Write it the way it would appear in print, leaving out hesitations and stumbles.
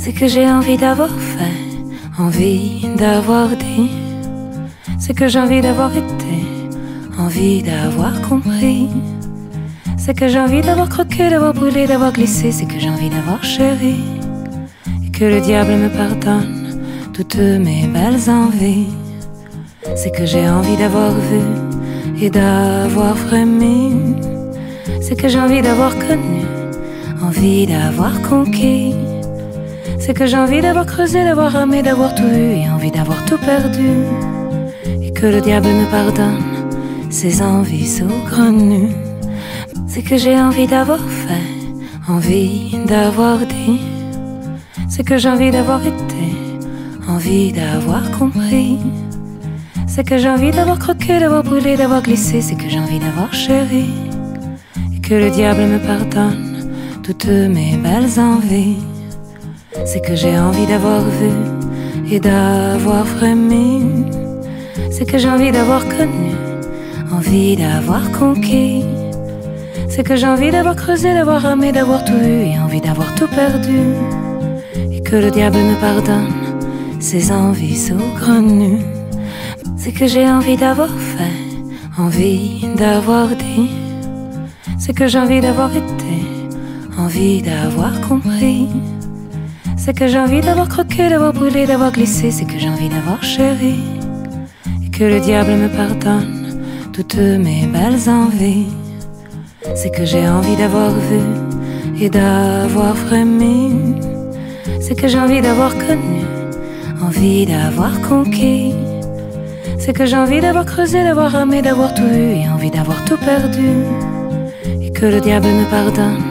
C'est que j'ai envie d'avoir fait, envie d'avoir dit, c'est que j'ai envie d'avoir été, envie d'avoir compris. C'est que j'ai envie d'avoir croqué, d'avoir brûlé, d'avoir glissé. C'est que j'ai envie d'avoir chéri, et que le diable me pardonne toutes mes belles envies. C'est que j'ai envie d'avoir vu et d'avoir frémi. C'est que j'ai envie d'avoir connu, envie d'avoir conquis. C'est que j'ai envie d'avoir creusé, d'avoir ramé, d'avoir tout eu et envie d'avoir tout perdu. Et que le diable me pardonne ses envies saugrenues. C'est que j'ai envie d'avoir fait, envie d'avoir dit. C'est que j'ai envie d'avoir été, envie d'avoir compris. C'est que j'ai envie d'avoir croqué, d'avoir brûlé, d'avoir glissé. C'est que j'ai envie d'avoir chéri, et que le diable me pardonne toutes mes belles envies. C'est que j'ai envie d'avoir vu et d'avoir frémi. C'est que j'ai envie d'avoir connu, envie d'avoir conquis. C'est que j'ai envie d'avoir creusé, d'avoir ramé, d'avoir tout eu et envie d'avoir tout perdu. Et que le diable me pardonne ses envies saugrenues. C'est que j'ai envie d'avoir fait, envie d'avoir dit. C'est que j'ai envie d'avoir été, envie d'avoir compris. C'est que j'ai envie d'avoir croqué, d'avoir brûlé, d'avoir glissé. C'est que j'ai envie d'avoir chéri, et que le diable me pardonne toutes mes belles envies. C'est que j'ai envie d'avoir vu et d'avoir frémi. C'est que j'ai envie d'avoir connu, envie d'avoir conquis. C'est que j'ai envie d'avoir creusé, d'avoir ramé, d'avoir tout eu et envie d'avoir tout perdu. Et que le diable me pardonne